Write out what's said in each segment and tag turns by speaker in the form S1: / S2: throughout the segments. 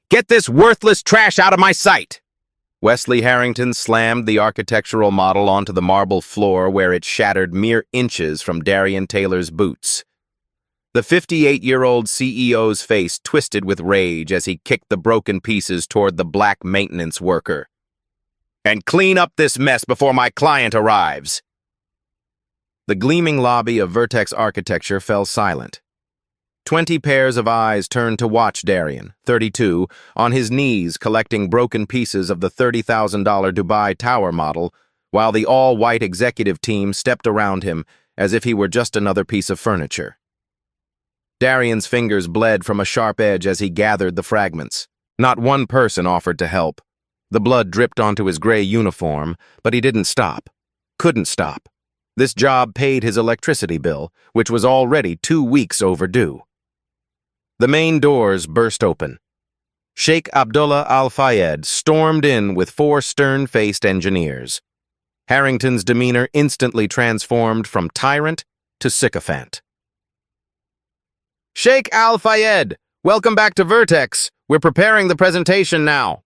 S1: Get this worthless trash out of my sight! Wesley Harrington slammed the architectural model onto the marble floor where it shattered mere inches from Darian Taylor's boots. The 58-year-old CEO's face twisted with rage as he kicked the broken pieces toward the black maintenance worker. And clean up this mess before my client arrives. The gleaming lobby of Vertex Architecture fell silent. 20 pairs of eyes turned to watch Darian, 32, on his knees collecting broken pieces of the $30,000 Dubai Tower model, while the all-white executive team stepped around him as if he were just another piece of furniture. Darian's fingers bled from a sharp edge as he gathered the fragments. Not one person offered to help. The blood dripped onto his gray uniform, but he didn't stop. Couldn't stop. This job paid his electricity bill, which was already 2 weeks overdue. The main doors burst open. Sheikh Abdullah Al-Fayed stormed in with 4 stern-faced engineers. Harrington's demeanor instantly transformed from tyrant to sycophant. Sheikh Al-Fayed, welcome back to Vertex. We're preparing the presentation now.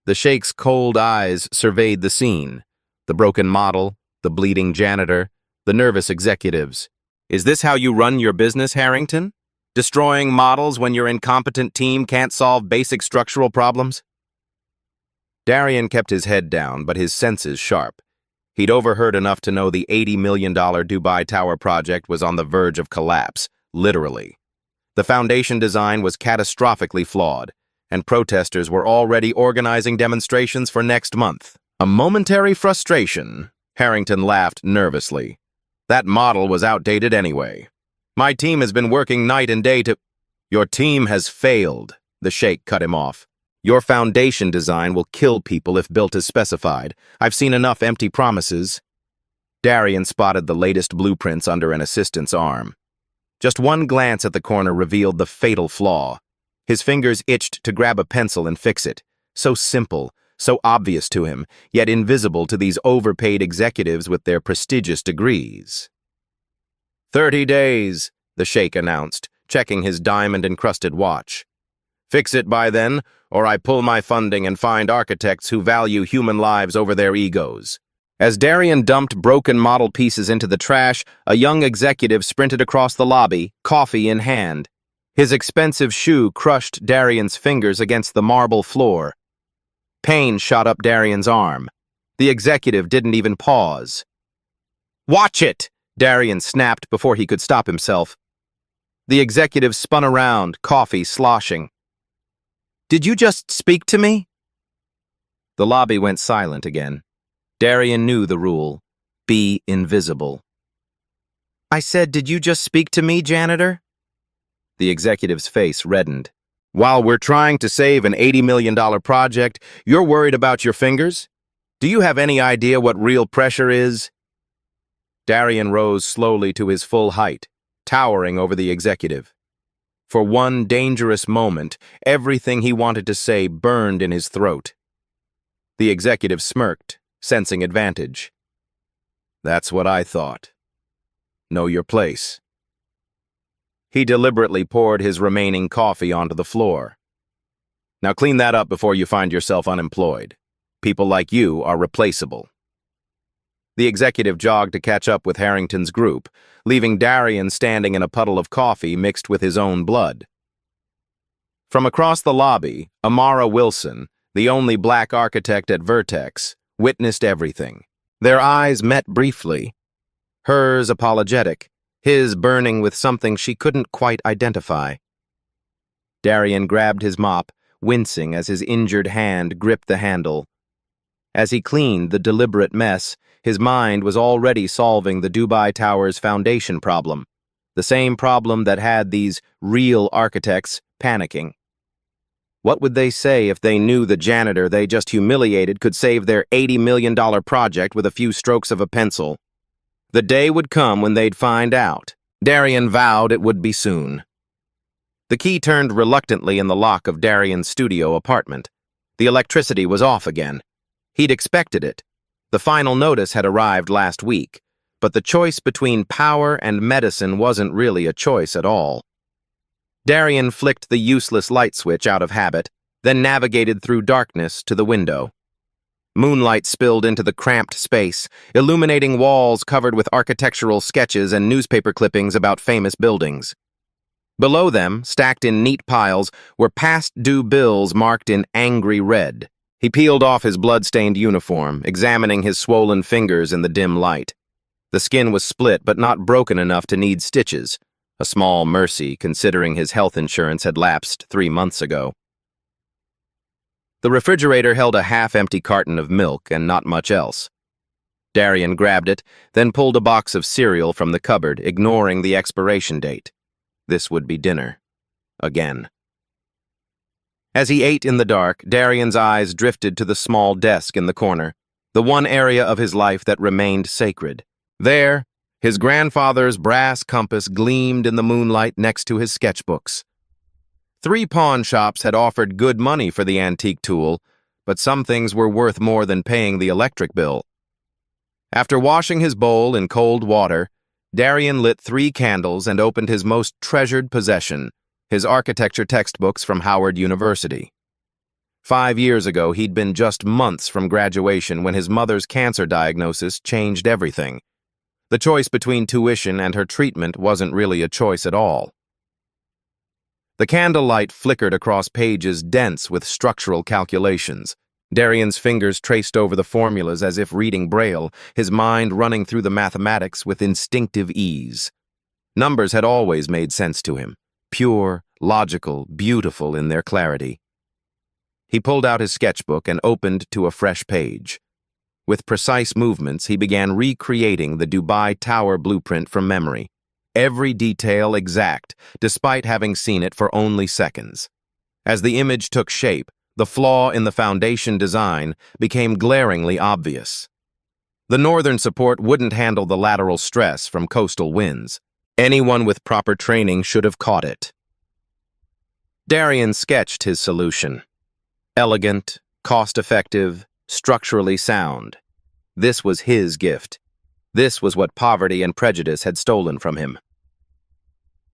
S1: The Sheikh's cold eyes surveyed the scene. The broken model, the bleeding janitor, the nervous executives. Is this how you run your business, Harrington? Destroying models when your incompetent team can't solve basic structural problems? Darian kept his head down, but his senses sharp. He'd overheard enough to know the $80 million Dubai Tower project was on the verge of collapse, literally. The foundation design was catastrophically flawed, and protesters were already organizing demonstrations for next month. A momentary frustration, Harrington laughed nervously. That model was outdated anyway. My team has been working night and day to— Your team has failed, the Sheikh cut him off. Your foundation design will kill people if built as specified. I've seen enough empty promises. Darian spotted the latest blueprints under an assistant's arm. Just one glance at the corner revealed the fatal flaw. His fingers itched to grab a pencil and fix it. So simple, so obvious to him, yet invisible to these overpaid executives with their prestigious degrees. 30 days, the Sheikh announced, checking his diamond-encrusted watch. Fix it by then, or I pull my funding and find architects who value human lives over their egos. As Darian dumped broken model pieces into the trash, a young executive sprinted across the lobby, coffee in hand. His expensive shoe crushed Darian's fingers against the marble floor. Pain shot up Darian's arm. The executive didn't even pause. Watch it! Darian snapped before he could stop himself. The executive spun around, coffee sloshing. Did you just speak to me? The lobby went silent again. Darian knew the rule. Be invisible. I said, did you just speak to me, janitor? The executive's face reddened. While we're trying to save an $80 million project, you're worried about your fingers? Do you have any idea what real pressure is? Darian rose slowly to his full height, towering over the executive. For one dangerous moment, everything he wanted to say burned in his throat. The executive smirked, sensing advantage. That's what I thought. Know your place. He deliberately poured his remaining coffee onto the floor. Now clean that up before you find yourself unemployed. People like you are replaceable. The executive jogged to catch up with Harrington's group, leaving Darian standing in a puddle of coffee mixed with his own blood. From across the lobby, Amara Wilson, the only black architect at Vertex, witnessed everything. Their eyes met briefly, hers apologetic, his burning with something she couldn't quite identify. Darian grabbed his mop, wincing as his injured hand gripped the handle. As he cleaned the deliberate mess, his mind was already solving the Dubai Tower's foundation problem, the same problem that had these real architects panicking. What would they say if they knew the janitor they just humiliated could save their $80 million project with a few strokes of a pencil? The day would come when they'd find out. Darian vowed it would be soon. The key turned reluctantly in the lock of Darian's studio apartment. The electricity was off again. He'd expected it. The final notice had arrived last week, but the choice between power and medicine wasn't really a choice at all. Darian flicked the useless light switch out of habit, then navigated through darkness to the window. Moonlight spilled into the cramped space, illuminating walls covered with architectural sketches and newspaper clippings about famous buildings. Below them, stacked in neat piles, were past-due bills marked in angry red. He peeled off his blood-stained uniform, examining his swollen fingers in the dim light. The skin was split but not broken enough to need stitches, a small mercy considering his health insurance had lapsed 3 months ago. The refrigerator held a half-empty carton of milk and not much else. Darian grabbed it, then pulled a box of cereal from the cupboard, ignoring the expiration date. This would be dinner. Again. As he ate in the dark, Darian's eyes drifted to the small desk in the corner, the one area of his life that remained sacred. There, his grandfather's brass compass gleamed in the moonlight next to his sketchbooks. 3 pawn shops had offered good money for the antique tool, but some things were worth more than paying the electric bill. After washing his bowl in cold water, Darian lit 3 candles and opened his most treasured possession, his architecture textbooks from Howard University. 5 years ago, he'd been just months from graduation when his mother's cancer diagnosis changed everything. The choice between tuition and her treatment wasn't really a choice at all. The candlelight flickered across pages dense with structural calculations. Darian's fingers traced over the formulas as if reading Braille, his mind running through the mathematics with instinctive ease. Numbers had always made sense to him, pure, logical, beautiful in their clarity. He pulled out his sketchbook and opened to a fresh page. With precise movements, he began recreating the Dubai Tower blueprint from memory. Every detail exact, despite having seen it for only seconds. As the image took shape, the flaw in the foundation design became glaringly obvious. The northern support wouldn't handle the lateral stress from coastal winds. Anyone with proper training should have caught it. Darian sketched his solution. Elegant, cost-effective, structurally sound. This was his gift. This was what poverty and prejudice had stolen from him.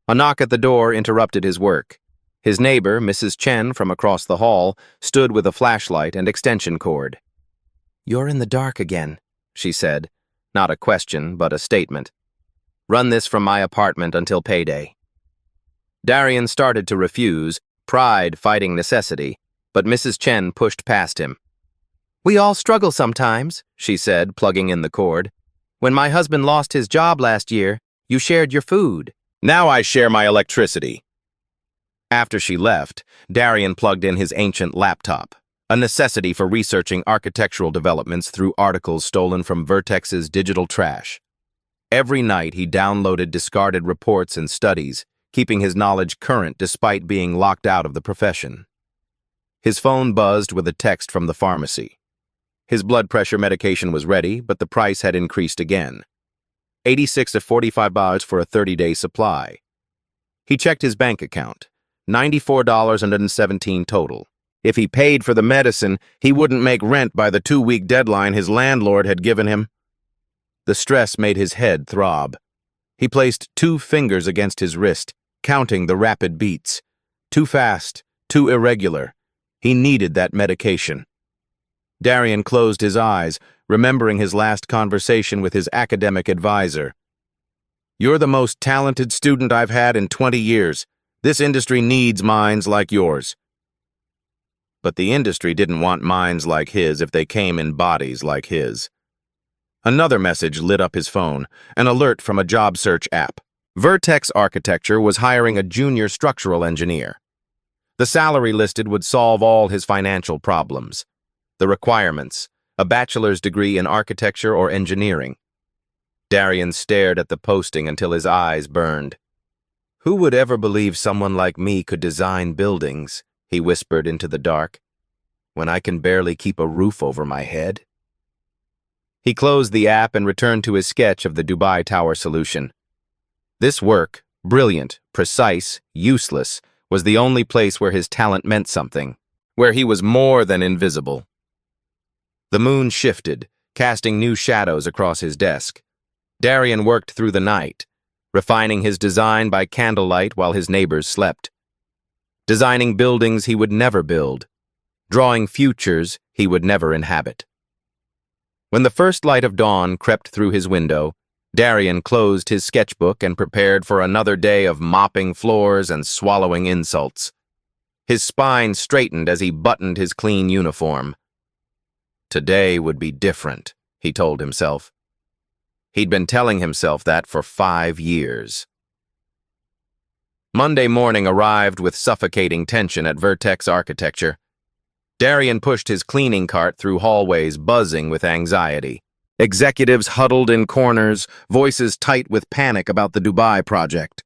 S1: A knock at the door interrupted his work. His neighbor, Mrs. Chen, from across the hall, stood with a flashlight and extension cord. "You're in the dark again," she said. Not a question, but a statement. "Run this from my apartment until payday." Darian started to refuse, pride fighting necessity, but Mrs. Chen pushed past him. "We all struggle sometimes," she said, plugging in the cord. "When my husband lost his job last year, you shared your food. Now I share my electricity." After she left, Darian plugged in his ancient laptop, a necessity for researching architectural developments through articles stolen from Vertex's digital trash. Every night he downloaded discarded reports and studies, keeping his knowledge current despite being locked out of the profession. His phone buzzed with a text from the pharmacy. His blood pressure medication was ready, but the price had increased again. $86 to $45 for a 30-day supply. He checked his bank account. $94.17 total. If he paid for the medicine, he wouldn't make rent by the 2-week deadline his landlord had given him. The stress made his head throb. He placed 2 fingers against his wrist, counting the rapid beats. Too fast, too irregular. He needed that medication. Darian closed his eyes, remembering his last conversation with his academic advisor. "You're the most talented student I've had in 20 years. This industry needs minds like yours." But the industry didn't want minds like his if they came in bodies like his. Another message lit up his phone, an alert from a job search app. Vertex Architecture was hiring a junior structural engineer. The salary listed would solve all his financial problems. The requirements: a bachelor's degree in architecture or engineering. Darian stared at the posting until his eyes burned. "Who would ever believe someone like me could design buildings?" he whispered into the dark, "when I can barely keep a roof over my head?" He closed the app and returned to his sketch of the Dubai Tower solution. This work, brilliant, precise, useless, was the only place where his talent meant something, where he was more than invisible. The moon shifted, casting new shadows across his desk. Darian worked through the night, refining his design by candlelight while his neighbors slept. designing buildings he would never build, drawing futures he would never inhabit. When the first light of dawn crept through his window, Darian closed his sketchbook and prepared for another day of mopping floors and swallowing insults. His spine straightened as he buttoned his clean uniform. Today would be different, he told himself. He'd been telling himself that for 5 years. Monday morning arrived with suffocating tension at Vertex Architecture. Darian pushed his cleaning cart through hallways buzzing with anxiety. Executives huddled in corners, voices tight with panic about the Dubai project.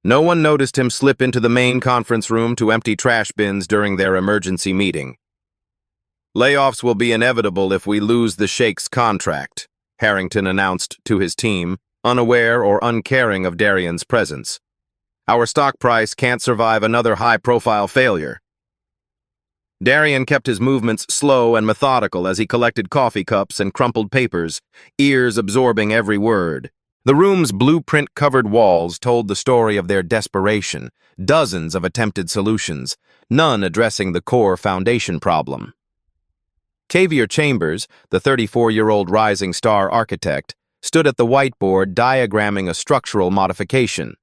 S1: No one noticed him slip into the main conference room to empty trash bins during their emergency meeting. Layoffs will be inevitable if we lose the Sheikh's contract, Harrington announced to his team, unaware or uncaring of Darian's presence. Our stock price can't survive another high-profile failure. Darian kept his movements slow and methodical as he collected coffee cups and crumpled papers, ears absorbing every word. The room's blueprint-covered walls told the story of their desperation, dozens of attempted solutions, none addressing the core foundation problem. Xavier Chambers, the 34-year-old rising star architect, stood at the whiteboard diagramming a structural modification.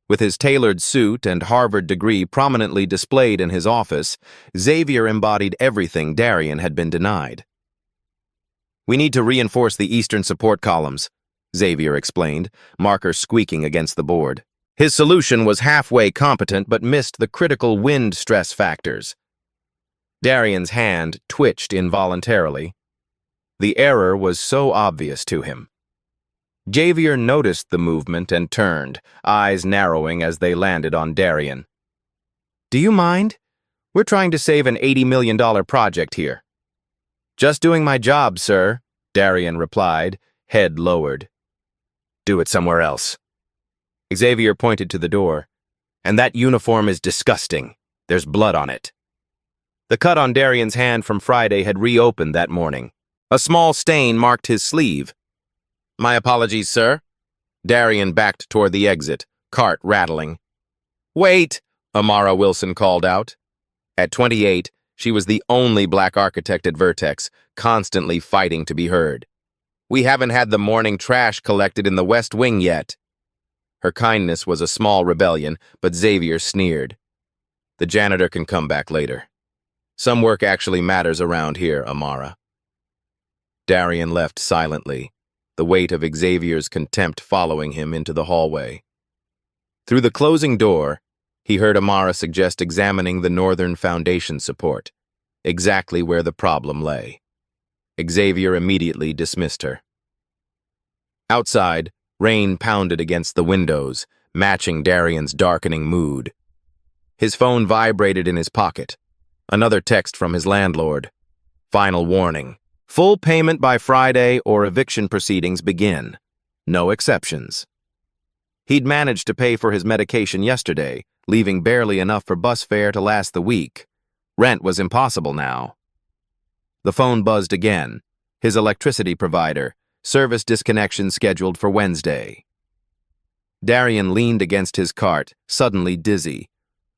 S1: With his tailored suit and Harvard degree prominently displayed in his office, Xavier embodied everything Darian had been denied. "We need to reinforce the eastern support columns," Xavier explained, marker squeaking against the board. His solution was halfway competent but missed the critical wind stress factors. Darian's hand twitched involuntarily. The error was so obvious to him. Xavier noticed the movement and turned, eyes narrowing as they landed on Darian. "Do you mind? We're trying to save an $80 million project here." "Just doing my job, sir," Darian replied, head lowered. "Do it somewhere else." Xavier pointed to the door. "And that uniform is disgusting. There's blood on it." The cut on Darian's hand from Friday had reopened that morning. A small stain marked his sleeve. "My apologies, sir." Darian backed toward the exit, cart rattling. "Wait," Amara Wilson called out. At 28, she was the only black architect at Vertex, constantly fighting to be heard. "We haven't had the morning trash collected in the West Wing yet." Her kindness was a small rebellion, but Xavier sneered. "The janitor can come back later. Some work actually matters around here, Amara." Darian left silently, the weight of Xavier's contempt following him into the hallway. Through the closing door, he heard Amara suggest examining the northern foundation support, exactly where the problem lay. Xavier immediately dismissed her. Outside, rain pounded against the windows, matching Darian's darkening mood. His phone vibrated in his pocket. Another text from his landlord. Final warning. Full payment by Friday or eviction proceedings begin. No exceptions. He'd managed to pay for his medication yesterday, leaving barely enough for bus fare to last the week. Rent was impossible now. The phone buzzed again. His electricity provider. Service disconnection scheduled for Wednesday. Darian leaned against his cart, suddenly dizzy.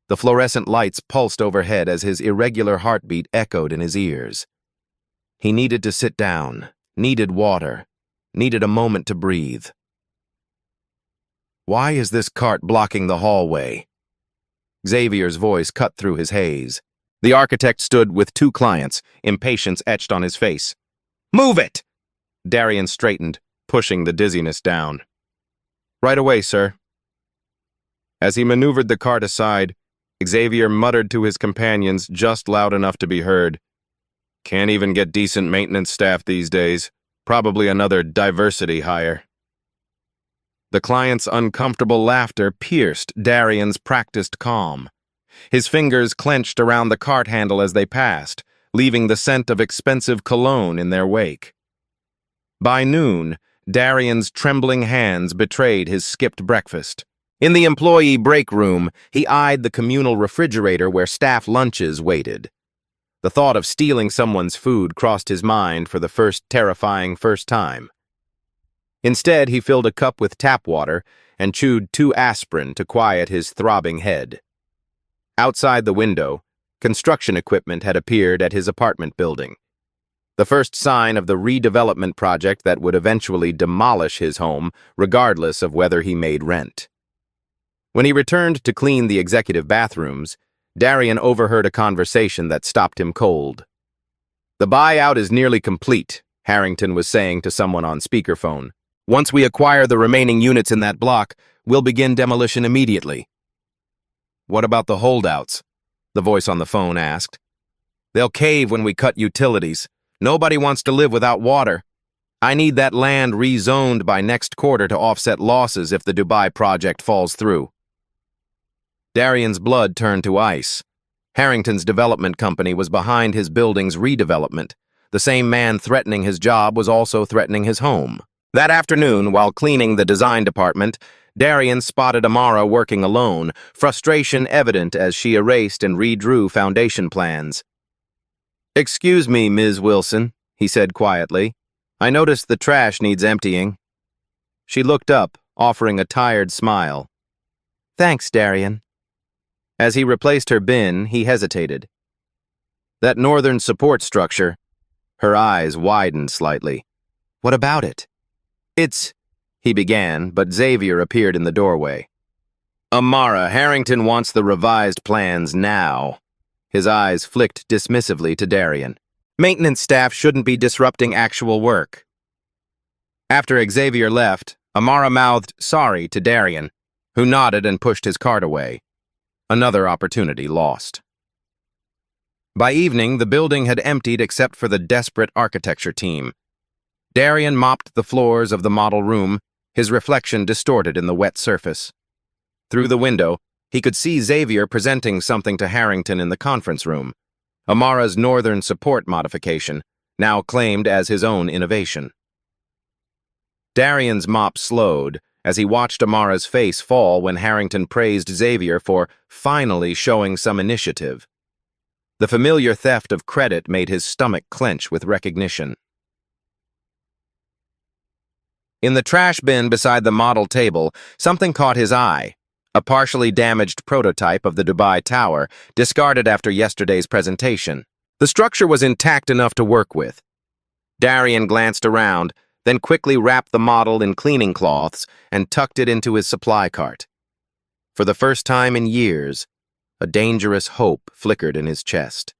S1: The fluorescent lights pulsed overhead as his irregular heartbeat echoed in his ears. He needed to sit down, needed water, needed a moment to breathe. "Why is this cart blocking the hallway?" Xavier's voice cut through his haze. The architect stood with 2 clients, impatience etched on his face. "Move it!" Darian straightened, pushing the dizziness down. "Right away, sir." As he maneuvered the cart aside, Xavier muttered to his companions just loud enough to be heard. "Can't even get decent maintenance staff these days. Probably another diversity hire." The client's uncomfortable laughter pierced Darian's practiced calm. His fingers clenched around the cart handle as they passed, leaving the scent of expensive cologne in their wake. By noon, Darian's trembling hands betrayed his skipped breakfast. In the employee break room, he eyed the communal refrigerator where staff lunches waited. The thought of stealing someone's food crossed his mind for the terrifying first time. Instead, he filled a cup with tap water and chewed 2 aspirin to quiet his throbbing head. Outside the window, construction equipment had appeared at his apartment building. The first sign of the redevelopment project that would eventually demolish his home, regardless of whether he made rent. When he returned to clean the executive bathrooms, Darian overheard a conversation that stopped him cold. "The buyout is nearly complete," Harrington was saying to someone on speakerphone. "Once we acquire the remaining units in that block, we'll begin demolition immediately." "What about the holdouts?" the voice on the phone asked. "They'll cave when we cut utilities. Nobody wants to live without water. I need that land rezoned by next quarter to offset losses if the Dubai project falls through." Darian's blood turned to ice. Harrington's development company was behind his building's redevelopment. The same man threatening his job was also threatening his home. That afternoon, while cleaning the design department, Darian spotted Amara working alone, frustration evident as she erased and redrew foundation plans. "Excuse me, Ms. Wilson," he said quietly. "I noticed the trash needs emptying." She looked up, offering a tired smile. "Thanks, Darian." As he replaced her bin, he hesitated. "That northern support structure." Her eyes widened slightly. "What about it?" "It's—" he began, but Xavier appeared in the doorway. "Amara, Harrington wants the revised plans now." His eyes flicked dismissively to Darian. "Maintenance staff shouldn't be disrupting actual work." After Xavier left, Amara mouthed sorry to Darian, who nodded and pushed his cart away. Another opportunity lost. By evening, the building had emptied except for the desperate architecture team. Darian mopped the floors of the model room, his reflection distorted in the wet surface. Through the window, he could see Xavier presenting something to Harrington in the conference room, Amara's northern support modification, now claimed as his own innovation. Darian's mop slowed as he watched Amara's face fall when Harrington praised Xavier for finally showing some initiative. The familiar theft of credit made his stomach clench with recognition. In the trash bin beside the model table, something caught his eye. A partially damaged prototype of the Dubai Tower, discarded after yesterday's presentation. The structure was intact enough to work with. Darian glanced around, then quickly wrapped the model in cleaning cloths and tucked it into his supply cart. For the first time in years, a dangerous hope flickered in his chest.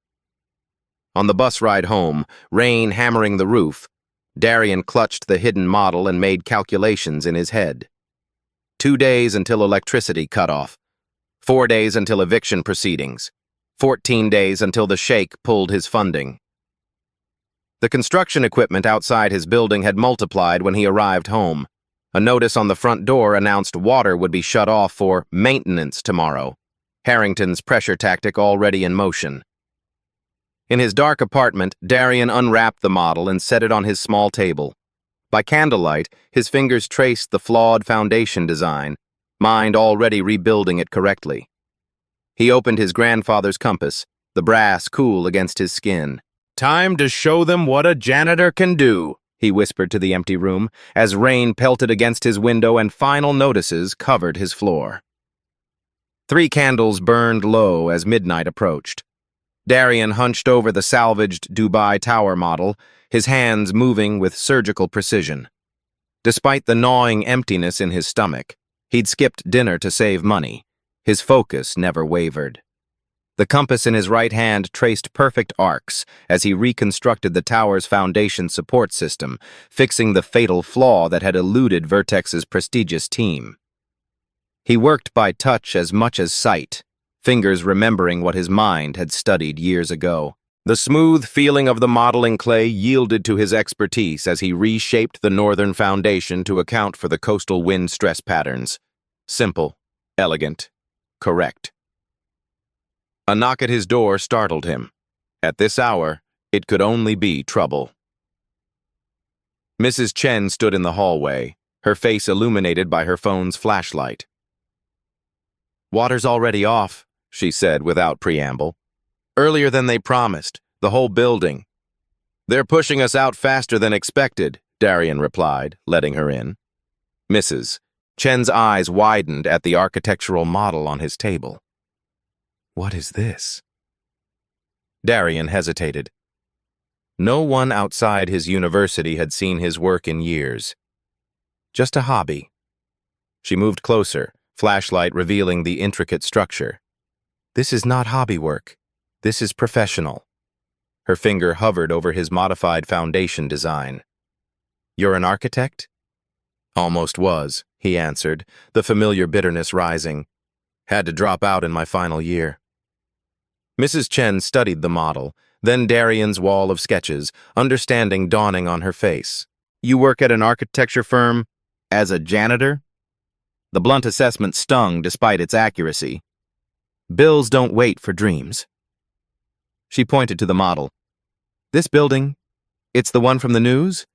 S1: On the bus ride home, rain hammering the roof, Darian clutched the hidden model and made calculations in his head. 2 days until electricity cut off, 4 days until eviction proceedings, 14 days until the sheikh pulled his funding. The construction equipment outside his building had multiplied when he arrived home. A notice on the front door announced water would be shut off for maintenance tomorrow, Harrington's pressure tactic already in motion. In his dark apartment, Darian unwrapped the model and set it on his small table. By candlelight, his fingers traced the flawed foundation design, mind already rebuilding it correctly. He opened his grandfather's compass, the brass cool against his skin. "Time to show them what a janitor can do," he whispered to the empty room, as rain pelted against his window and final notices covered his floor. 3 candles burned low as midnight approached. Darian hunched over the salvaged Dubai Tower model, his hands moving with surgical precision. Despite the gnawing emptiness in his stomach, he'd skipped dinner to save money. His focus never wavered. The compass in his right hand traced perfect arcs as he reconstructed the tower's foundation support system, fixing the fatal flaw that had eluded Vertex's prestigious team. He worked by touch as much as sight, fingers remembering what his mind had studied years ago. The smooth feeling of the modeling clay yielded to his expertise as he reshaped the northern foundation to account for the coastal wind stress patterns. Simple, elegant, correct. A knock at his door startled him. At this hour, it could only be trouble. Mrs. Chen stood in the hallway, her face illuminated by her phone's flashlight. "Water's already off," she said without preamble. "Earlier than they promised, the whole building." "They're pushing us out faster than expected," Darian replied, letting her in. Mrs. Chen's eyes widened at the architectural model on his table. What is this? Darian hesitated. No one outside his university had seen his work in years. Just a hobby. She moved closer, flashlight revealing the intricate structure. This is not hobby work. This is professional. Her finger hovered over his modified foundation design. You're an architect? Almost was, he answered, the familiar bitterness rising. Had to drop out in my final year. Mrs. Chen studied the model, then Darian's wall of sketches, understanding dawning on her face. You work at an architecture firm as a janitor? The blunt assessment stung despite its accuracy. Bills don't wait for dreams. She pointed to the model. This building, it's the one from the news?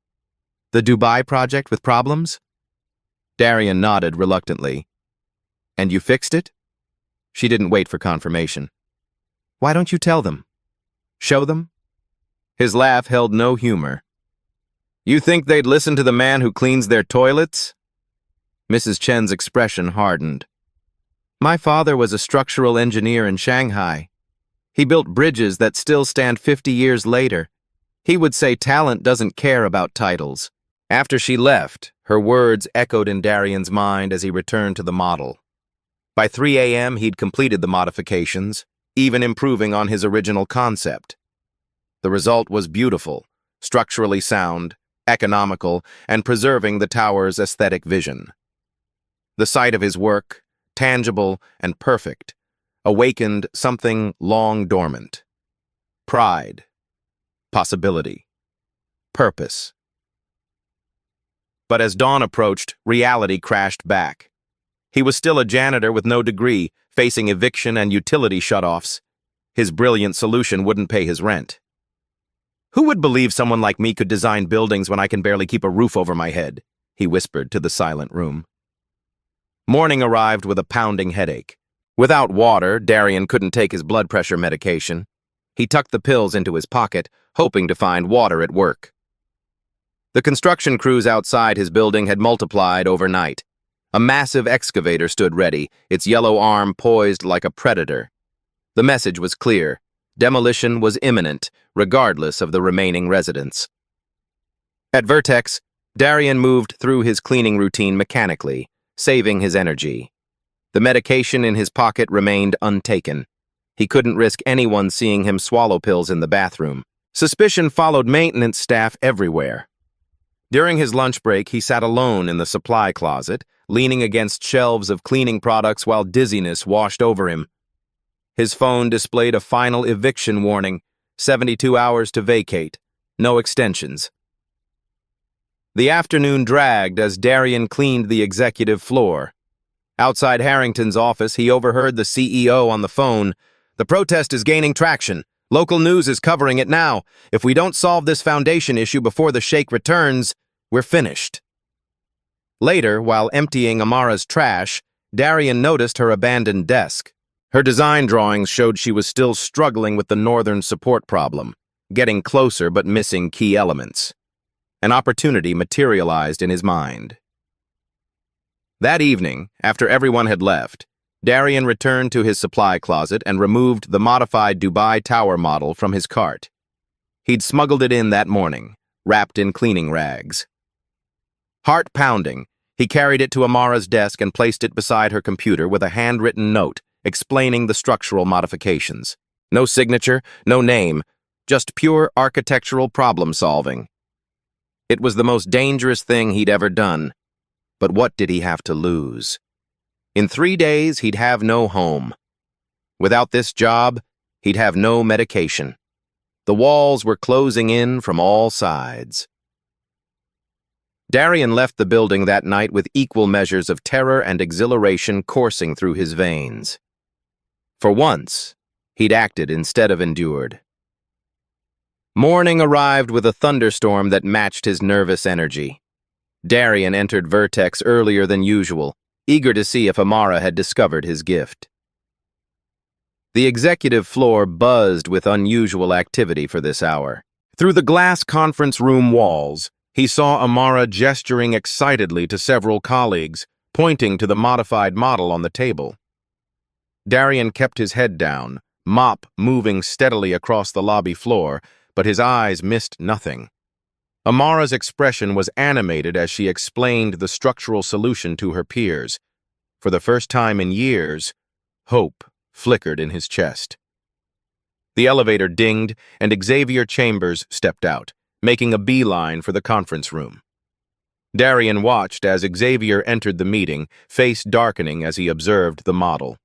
S1: The Dubai project with problems? Darian nodded reluctantly. And you fixed it? She didn't wait for confirmation. Why don't you tell them? Show them? His laugh held no humor. You think they'd listen to the man who cleans their toilets? Mrs. Chen's expression hardened. My father was a structural engineer in Shanghai. He built bridges that still stand 50 years later. He would say talent doesn't care about titles. After she left, her words echoed in Darian's mind as he returned to the model. By 3 a.m., he'd completed the modifications, even improving on his original concept. The result was beautiful, structurally sound, economical, and preserving the tower's aesthetic vision. The sight of his work, tangible and perfect, awakened something long dormant. Pride, possibility, purpose. But as dawn approached, reality crashed back. He was still a janitor with no degree, facing eviction and utility shutoffs. His brilliant solution wouldn't pay his rent. Who would believe someone like me could design buildings when I can barely keep a roof over my head? He whispered to the silent room. Morning arrived with a pounding headache. Without water, Darian couldn't take his blood pressure medication. He tucked the pills into his pocket, hoping to find water at work. The construction crews outside his building had multiplied overnight. A massive excavator stood ready, its yellow arm poised like a predator. The message was clear. Demolition was imminent, regardless of the remaining residents. At Vertex, Darian moved through his cleaning routine mechanically, saving his energy. The medication in his pocket remained untaken. He couldn't risk anyone seeing him swallow pills in the bathroom. Suspicion followed maintenance staff everywhere. During his lunch break, he sat alone in the supply closet, leaning against shelves of cleaning products while dizziness washed over him. His phone displayed a final eviction warning, 72 hours to vacate, no extensions. The afternoon dragged as Darian cleaned the executive floor. Outside Harrington's office, he overheard the CEO on the phone. The protest is gaining traction. Local news is covering it now. If we don't solve this foundation issue before the sheikh returns, we're finished. Later, while emptying Amara's trash, Darian noticed her abandoned desk. Her design drawings showed she was still struggling with the northern support problem, getting closer but missing key elements. An opportunity materialized in his mind. That evening, after everyone had left, Darian returned to his supply closet and removed the modified Dubai Tower model from his cart. He'd smuggled it in that morning, wrapped in cleaning rags. Heart pounding, he carried it to Amara's desk and placed it beside her computer with a handwritten note explaining the structural modifications. No signature, no name, just pure architectural problem-solving. It was the most dangerous thing he'd ever done. But what did he have to lose? In 3 days, he'd have no home. Without this job, he'd have no medication. The walls were closing in from all sides. Darian left the building that night with equal measures of terror and exhilaration coursing through his veins. For once, he'd acted instead of endured. Morning arrived with a thunderstorm that matched his nervous energy. Darian entered Vertex earlier than usual, eager to see if Amara had discovered his gift. The executive floor buzzed with unusual activity for this hour. Through the glass conference room walls, he saw Amara gesturing excitedly to several colleagues, pointing to the modified model on the table. Darian kept his head down, mop moving steadily across the lobby floor, but his eyes missed nothing. Amara's expression was animated as she explained the structural solution to her peers. For the first time in years, hope flickered in his chest. The elevator dinged, and Xavier Chambers stepped out, making a beeline for the conference room. Darian watched as Xavier entered the meeting, face darkening as he observed the model.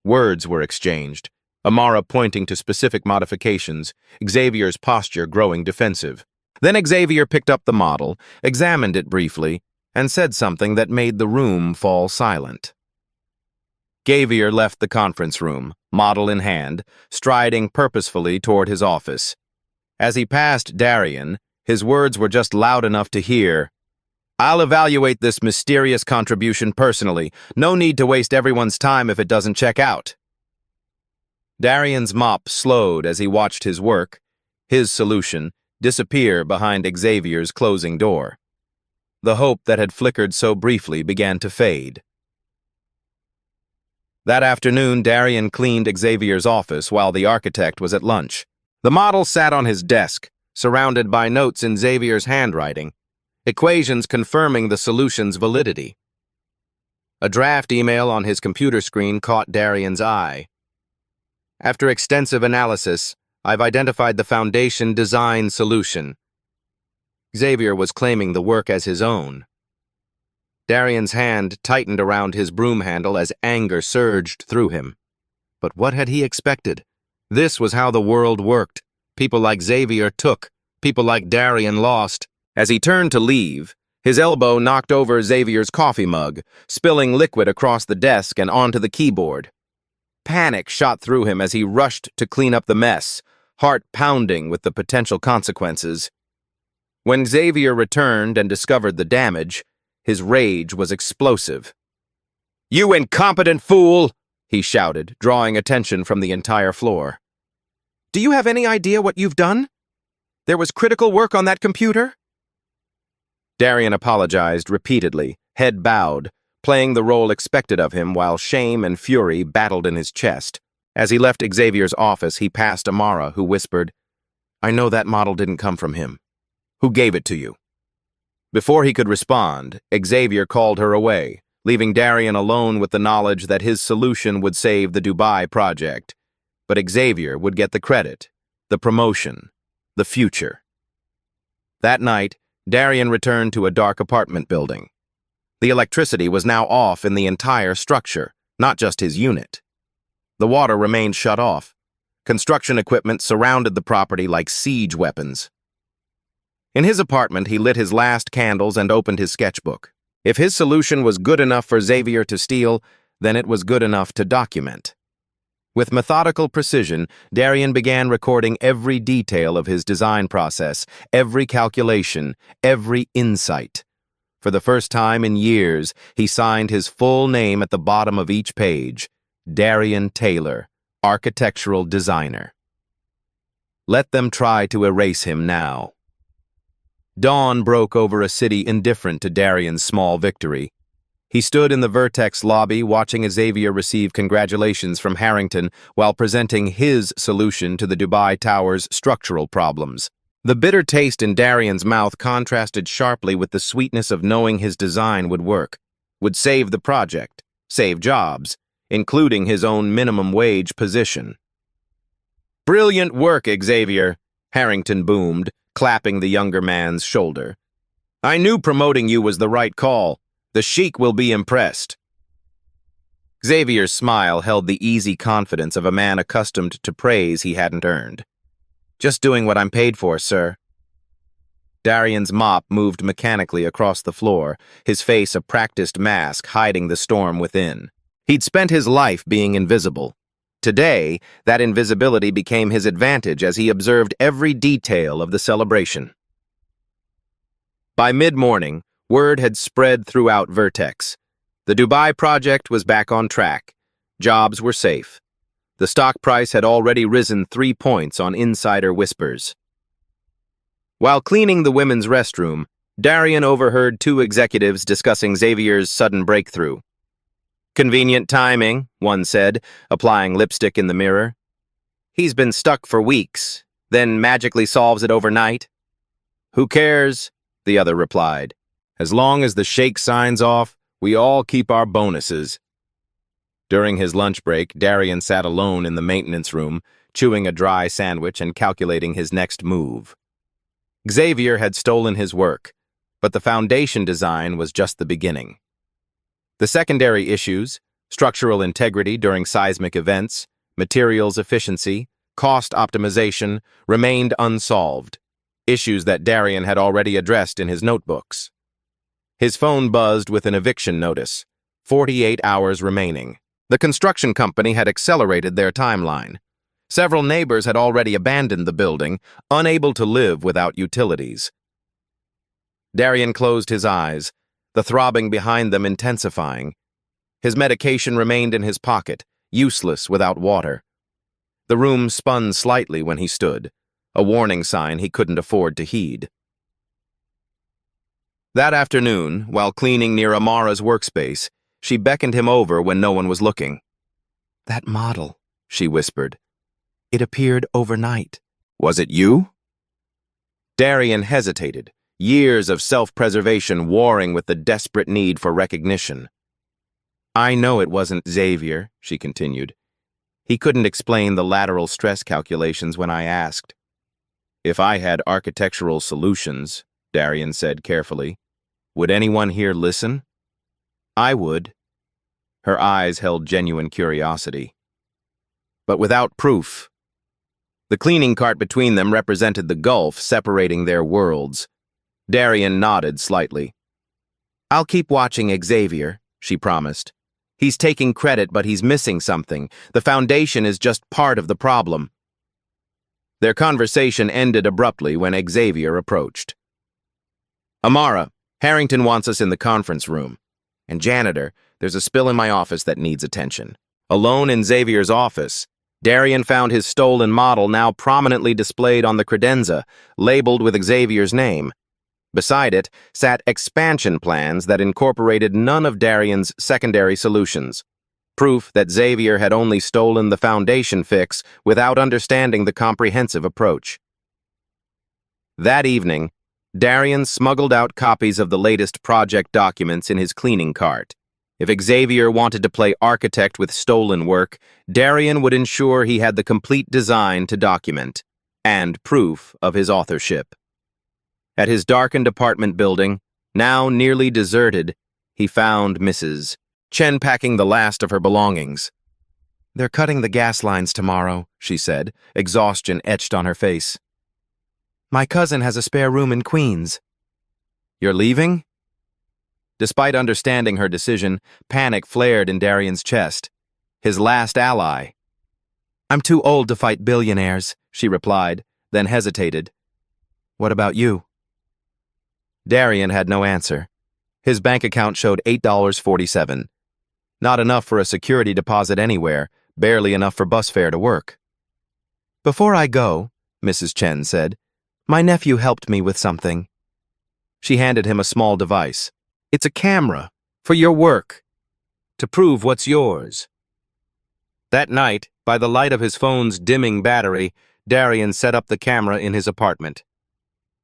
S1: Words were exchanged, Amara pointing to specific modifications, Xavier's posture growing defensive. Then Xavier picked up the model, examined it briefly, and said something that made the room fall silent. Xavier left the conference room, model in hand, striding purposefully toward his office. As he passed Darian, his words were just loud enough to hear. "I'll evaluate this mysterious contribution personally. No need to waste everyone's time if it doesn't check out." Darian's mop slowed as he watched his work, his solution, disappear behind Xavier's closing door. The hope that had flickered so briefly began to fade. That afternoon, Darian cleaned Xavier's office while the architect was at lunch. The model sat on his desk, surrounded by notes in Xavier's handwriting, equations confirming the solution's validity. A draft email on his computer screen caught Darian's eye. "After extensive analysis, I've identified the foundation design solution." Xavier was claiming the work as his own. Darian's hand tightened around his broom handle as anger surged through him. But what had he expected? This was how the world worked. People like Xavier took, people like Darian lost. As he turned to leave, his elbow knocked over Xavier's coffee mug, spilling liquid across the desk and onto the keyboard. Panic shot through him as he rushed to clean up the mess, heart pounding with the potential consequences. When Xavier returned and discovered the damage, his rage was explosive. "You incompetent fool!" he shouted, drawing attention from the entire floor. "Do you have any idea what you've done? There was critical work on that computer?" Darian apologized repeatedly, head bowed, playing the role expected of him while shame and fury battled in his chest. As he left Xavier's office, he passed Amara, who whispered, "I know that model didn't come from him. Who gave it to you?" Before he could respond, Xavier called her away, leaving Darian alone with the knowledge that his solution would save the Dubai project. But Xavier would get the credit, the promotion, the future. That night, Darian returned to a dark apartment building. The electricity was now off in the entire structure, not just his unit. The water remained shut off. Construction equipment surrounded the property like siege weapons. In his apartment, he lit his last candles and opened his sketchbook. If his solution was good enough for Xavier to steal, then it was good enough to document. With methodical precision, Darian began recording every detail of his design process, every calculation, every insight. For the first time in years, he signed his full name at the bottom of each page, Darian Taylor, architectural designer. Let them try to erase him now. Dawn broke over a city indifferent to Darian's small victory. He stood in the Vertex lobby watching Xavier receive congratulations from Harrington while presenting his solution to the Dubai Tower's structural problems. The bitter taste in Darian's mouth contrasted sharply with the sweetness of knowing his design would work, would save the project, save jobs, including his own minimum wage position. "Brilliant work, Xavier," Harrington boomed, clapping the younger man's shoulder. "I knew promoting you was the right call. The Sheik will be impressed." Xavier's smile held the easy confidence of a man accustomed to praise he hadn't earned. "Just doing what I'm paid for, sir." Darian's mop moved mechanically across the floor, his face a practiced mask hiding the storm within. He'd spent his life being invisible. Today, that invisibility became his advantage as he observed every detail of the celebration. By mid-morning, word had spread throughout Vertex. The Dubai project was back on track. Jobs were safe. The stock price had already risen 3 points on insider whispers. While cleaning the women's restroom, Darian overheard 2 executives discussing Xavier's sudden breakthrough. Convenient timing, one said, applying lipstick in the mirror. He's been stuck for weeks, then magically solves it overnight. Who cares? The other replied. As long as the sheikh signs off, we all keep our bonuses. During his lunch break, Darian sat alone in the maintenance room, chewing a dry sandwich and calculating his next move. Xavier had stolen his work, but the foundation design was just the beginning. The secondary issues, structural integrity during seismic events, materials efficiency, cost optimization, remained unsolved, issues that Darian had already addressed in his notebooks. His phone buzzed with an eviction notice, 48 hours remaining. The construction company had accelerated their timeline. Several neighbors had already abandoned the building, unable to live without utilities. Darian closed his eyes, the throbbing behind them intensifying. His medication remained in his pocket, useless without water. The room spun slightly when he stood, a warning sign he couldn't afford to heed. That afternoon, while cleaning near Amara's workspace, she beckoned him over when no one was looking. "That model," she whispered. "It appeared overnight." "Was it you?" Darian hesitated, years of self-preservation warring with the desperate need for recognition. "I know it wasn't Xavier," she continued. "He couldn't explain the lateral stress calculations when I asked." "If I had architectural solutions," Darian said carefully, "would anyone here listen?" "I would." Her eyes held genuine curiosity. "But without proof." The cleaning cart between them represented the gulf separating their worlds. Darian nodded slightly. "I'll keep watching Xavier," she promised. "He's taking credit, but he's missing something. The foundation is just part of the problem." Their conversation ended abruptly when Xavier approached. "Amara, Harrington wants us in the conference room. And Janitor, there's a spill in my office that needs attention." Alone in Xavier's office, Darian found his stolen model now prominently displayed on the credenza, labeled with Xavier's name. Beside it sat expansion plans that incorporated none of Darian's secondary solutions, proof that Xavier had only stolen the foundation fix without understanding the comprehensive approach. That evening, Darian smuggled out copies of the latest project documents in his cleaning cart. If Xavier wanted to play architect with stolen work, Darian would ensure he had the complete design to document, and proof of his authorship. At his darkened apartment building, now nearly deserted, he found Mrs. Chen packing the last of her belongings. "They're cutting the gas lines tomorrow," she said, exhaustion etched on her face. "My cousin has a spare room in Queens." "You're leaving?" Despite understanding her decision, panic flared in Darian's chest. His last ally. "I'm too old to fight billionaires," she replied, then hesitated. "What about you?" Darian had no answer. His bank account showed $8.47. Not enough for a security deposit anywhere, barely enough for bus fare to work. "Before I go," Mrs. Chen said, "my nephew helped me with something." She handed him a small device. "It's a camera, for your work, to prove what's yours." That night, by the light of his phone's dimming battery, Darian set up the camera in his apartment.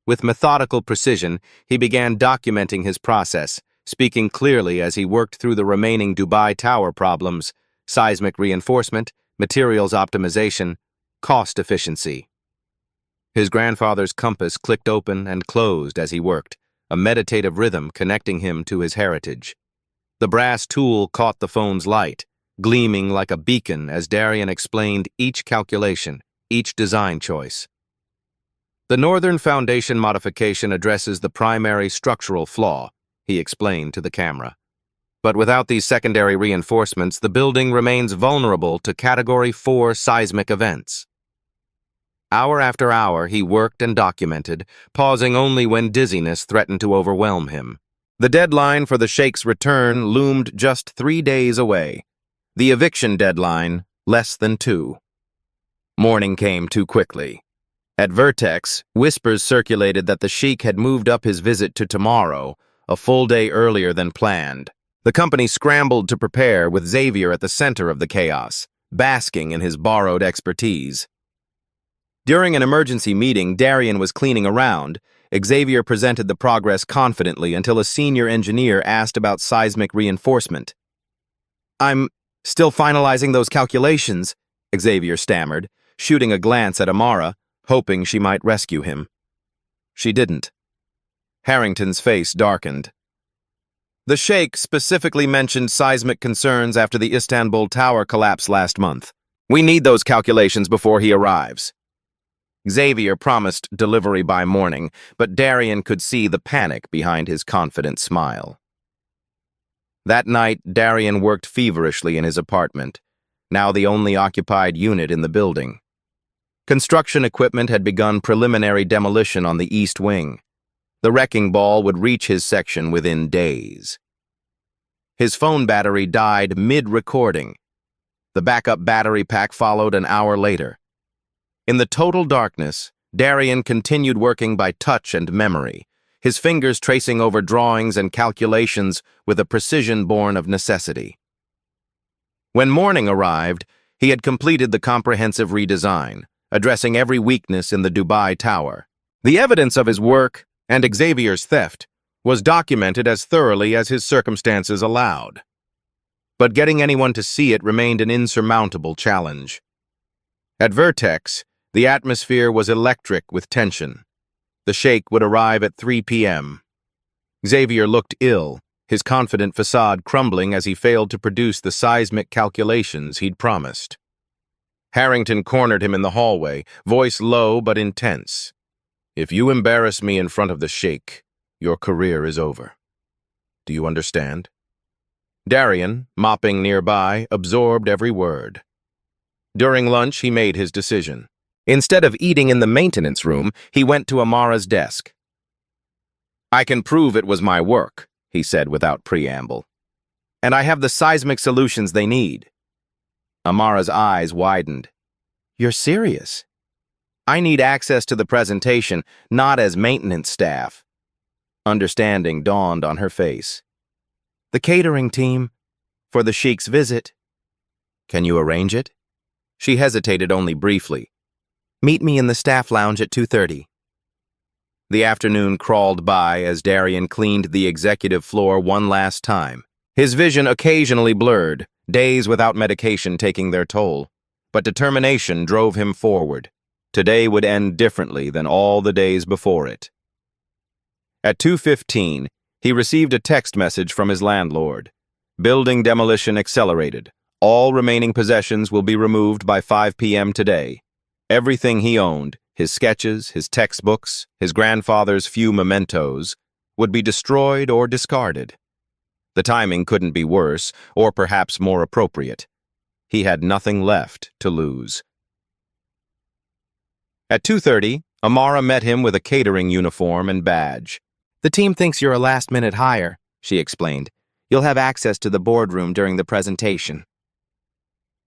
S1: With methodical precision, he began documenting his process, speaking clearly as he worked through the remaining Dubai Tower problems: seismic reinforcement, materials optimization, cost efficiency. His grandfather's compass clicked open and closed as he worked, a meditative rhythm connecting him to his heritage. The brass tool caught the phone's light, gleaming like a beacon as Darian explained each calculation, each design choice. "The Northern Foundation modification addresses the primary structural flaw," he explained to the camera. "But without these secondary reinforcements, the building remains vulnerable to Category 4 seismic events." Hour after hour, he worked and documented, pausing only when dizziness threatened to overwhelm him. The deadline for the Sheikh's return loomed just 3 days away. The eviction deadline, less than 2. Morning came too quickly. At Vertex, whispers circulated that the Sheikh had moved up his visit to tomorrow, a full day earlier than planned. The company scrambled to prepare with Xavier at the center of the chaos, basking in his borrowed expertise. During an emergency meeting, Darian was cleaning around. Xavier presented the progress confidently until a senior engineer asked about seismic reinforcement. "I'm still finalizing those calculations," Xavier stammered, shooting a glance at Amara, hoping she might rescue him. She didn't. Harrington's face darkened. "The Sheikh specifically mentioned seismic concerns after the Istanbul Tower collapse last month. We need those calculations before he arrives." Xavier promised delivery by morning, but Darian could see the panic behind his confident smile. That night, Darian worked feverishly in his apartment, now the only occupied unit in the building. Construction equipment had begun preliminary demolition on the east wing. The wrecking ball would reach his section within days. His phone battery died mid-recording. The backup battery pack followed an hour later. In the total darkness, Darian continued working by touch and memory, his fingers tracing over drawings and calculations with a precision born of necessity. When morning arrived, he had completed the comprehensive redesign, addressing every weakness in the Dubai Tower. The evidence of his work and Xavier's theft was documented as thoroughly as his circumstances allowed. But getting anyone to see it remained an insurmountable challenge. At Vertex, the atmosphere was electric with tension. The Sheikh would arrive at 3 p.m. Xavier looked ill, his confident facade crumbling as he failed to produce the seismic calculations he'd promised. Harrington cornered him in the hallway, voice low but intense. "If you embarrass me in front of the Sheikh, your career is over. Do you understand?" Darian, mopping nearby, absorbed every word. During lunch, he made his decision. Instead of eating in the maintenance room, he went to Amara's desk. "I can prove it was my work," he said without preamble. "And I have the seismic solutions they need." Amara's eyes widened. "You're serious?" "I need access to the presentation, not as maintenance staff." Understanding dawned on her face. "The catering team for the Sheikh's visit." "Can you arrange it?" She hesitated only briefly. "Meet me in the staff lounge at 2:30. The afternoon crawled by as Darian cleaned the executive floor one last time. His vision occasionally blurred, days without medication taking their toll. But determination drove him forward. Today would end differently than all the days before it. At 2:15, he received a text message from his landlord. "Building demolition accelerated. All remaining possessions will be removed by 5 p.m. today. Everything he owned, his sketches, his textbooks, his grandfather's few mementos, would be destroyed or discarded." The timing couldn't be worse, or perhaps more appropriate. He had nothing left to lose. At 2:30, Amara met him with a catering uniform and badge. "The team thinks you're a last-minute hire," she explained. "You'll have access to the boardroom during the presentation."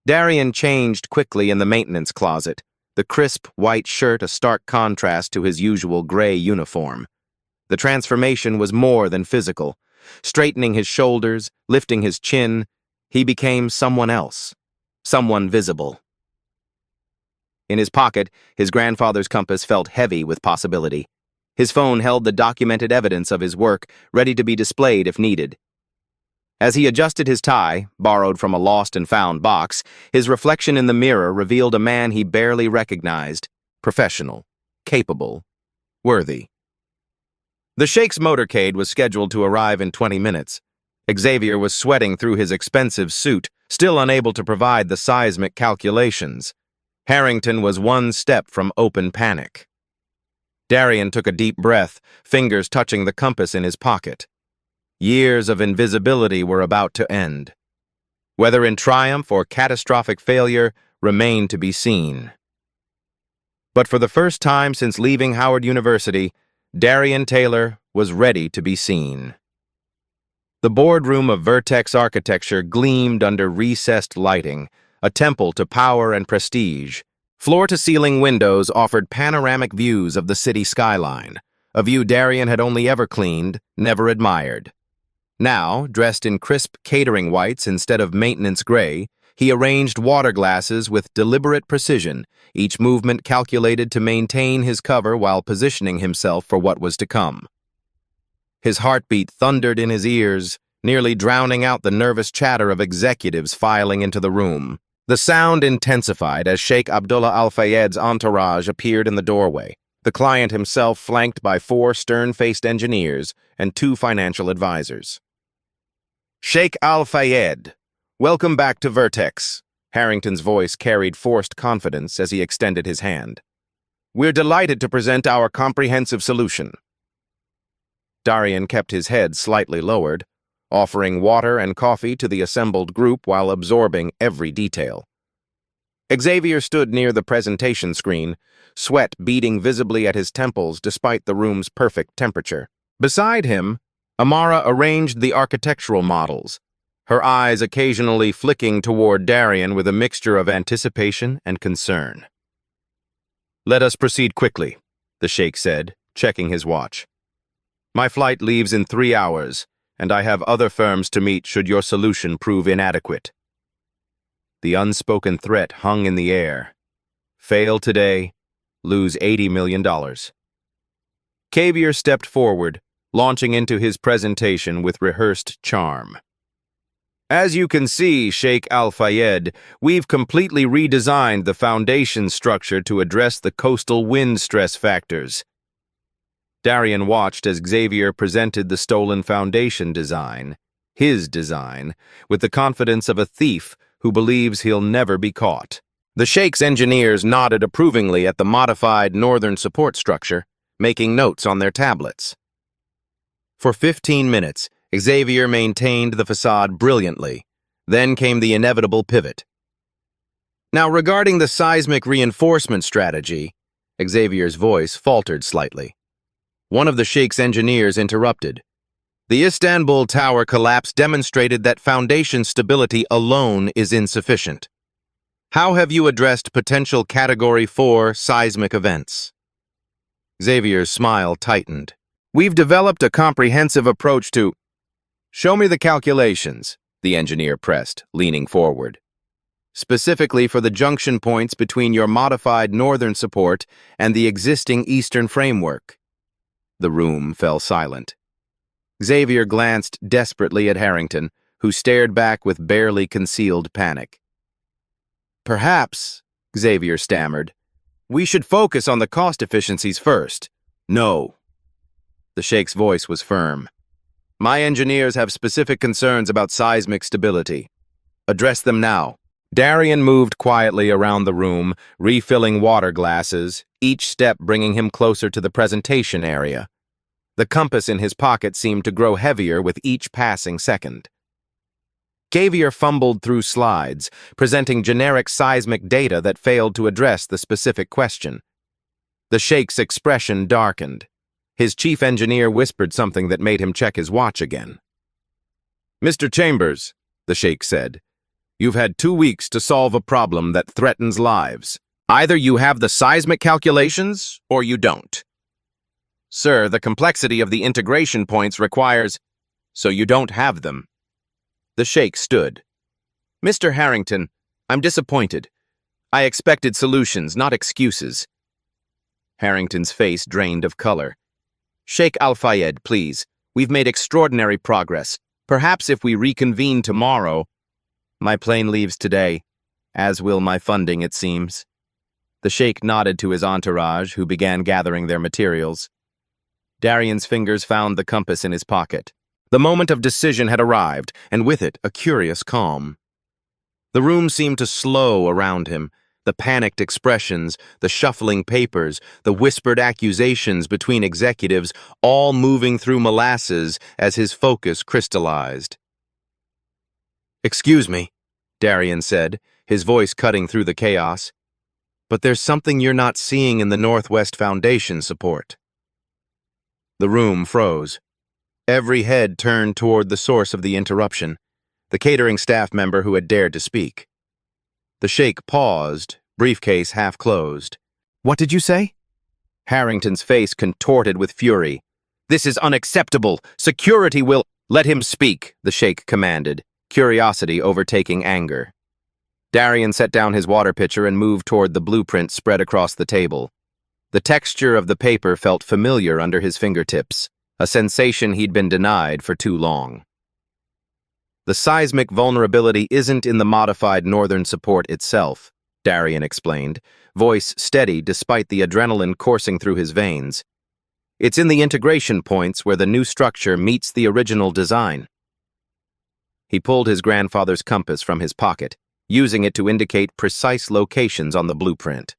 S1: Darian changed quickly in the maintenance closet, the crisp white shirt a stark contrast to his usual gray uniform. The transformation was more than physical. Straightening his shoulders, lifting his chin, he became someone else, someone visible. In his pocket, his grandfather's compass felt heavy with possibility. His phone held the documented evidence of his work, ready to be displayed if needed. As he adjusted his tie, borrowed from a lost-and-found box, his reflection in the mirror revealed a man he barely recognized, professional, capable, worthy. The Sheikh's motorcade was scheduled to arrive in 20 minutes. Xavier was sweating through his expensive suit, still unable to provide the seismic calculations. Harrington was one step from open panic. Darian took a deep breath, fingers touching the compass in his pocket. Years of invisibility were about to end. Whether in triumph or catastrophic failure remained to be seen. But for the first time since leaving Howard University, Darian Taylor was ready to be seen. The boardroom of Vertex architecture gleamed under recessed lighting, a temple to power and prestige. Floor-to-ceiling windows offered panoramic views of the city skyline, a view Darian had only ever cleaned, never admired. Now, dressed in crisp catering whites instead of maintenance gray, he arranged water glasses with deliberate precision, each movement calculated to maintain his cover while positioning himself for what was to come. His heartbeat thundered in his ears, nearly drowning out the nervous chatter of executives filing into the room. The sound intensified as Sheikh Abdullah Al-Fayed's entourage appeared in the doorway, the client himself flanked by 4 stern-faced engineers and 2 financial advisors. "Sheikh Al-Fayed, welcome back to Vertex." Harrington's voice carried forced confidence as he extended his hand. "We're delighted to present our comprehensive solution." Darian kept his head slightly lowered, offering water and coffee to the assembled group while absorbing every detail. Xavier stood near the presentation screen, sweat beading visibly at his temples despite the room's perfect temperature. Beside him, Amara arranged the architectural models, her eyes occasionally flicking toward Darian with a mixture of anticipation and concern. "Let us proceed quickly," the Sheikh said, checking his watch. "My flight leaves in 3 hours, and I have other firms to meet should your solution prove inadequate." The unspoken threat hung in the air. Fail today, lose $80 million. Xavier stepped forward, launching into his presentation with rehearsed charm. "As you can see, Sheikh Al-Fayed, we've completely redesigned the foundation structure to address the coastal wind stress factors." Darian watched as Xavier presented the stolen foundation design, his design, with the confidence of a thief who believes he'll never be caught. The Sheikh's engineers nodded approvingly at the modified northern support structure, making notes on their tablets. For 15 minutes, Xavier maintained the facade brilliantly. Then came the inevitable pivot. "Now, regarding the seismic reinforcement strategy," Xavier's voice faltered slightly. One of the Sheikh's engineers interrupted. "The Istanbul Tower collapse demonstrated that foundation stability alone is insufficient. How have you addressed potential Category 4 seismic events?" Xavier's smile tightened. "We've developed a comprehensive approach to—" "Show me the calculations," the engineer pressed, leaning forward. "Specifically for the junction points between your modified northern support and the existing eastern framework." The room fell silent. Xavier glanced desperately at Harrington, who stared back with barely concealed panic. "Perhaps," Xavier stammered, "we should focus on the cost efficiencies first." "No." The Sheikh's voice was firm. "My engineers have specific concerns about seismic stability. Address them now." Darian moved quietly around the room, refilling water glasses, each step bringing him closer to the presentation area. The compass in his pocket seemed to grow heavier with each passing second. Xavier fumbled through slides, presenting generic seismic data that failed to address the specific question. The Sheikh's expression darkened. His chief engineer whispered something that made him check his watch again. "Mr. Chambers," the Sheikh said, "you've had 2 weeks to solve a problem that threatens lives. Either you have the seismic calculations, or you don't. Sir, the complexity of the integration points requires— so you don't have them." The Sheikh stood. "Mr. Harrington, I'm disappointed. I expected solutions, not excuses." Harrington's face drained of color. "Sheikh Al-Fayed, please. We've made extraordinary progress. Perhaps if we reconvene tomorrow—" "My plane leaves today, as will my funding, it seems." The Sheikh nodded to his entourage, who began gathering their materials. Darian's fingers found the compass in his pocket. The moment of decision had arrived, and with it, a curious calm. The room seemed to slow around him, the panicked expressions, the shuffling papers, the whispered accusations between executives, all moving through molasses as his focus crystallized. "Excuse me," Darian said, his voice cutting through the chaos, "but there's something you're not seeing in the Northwest Foundation support." The room froze. Every head turned toward the source of the interruption, the catering staff member who had dared to speak. The Sheikh paused, briefcase half closed. "What did you say?" Harrington's face contorted with fury. "This is unacceptable. Security will—" "Let him speak," the sheikh commanded, curiosity overtaking anger. Darian set down his water pitcher and moved toward the blueprint spread across the table. The texture of the paper felt familiar under his fingertips, a sensation he'd been denied for too long. "The seismic vulnerability isn't in the modified northern support itself," Darian explained, voice steady despite the adrenaline coursing through his veins. "It's in the integration points where the new structure meets the original design." He pulled his grandfather's compass from his pocket, using it to indicate precise locations on the blueprint.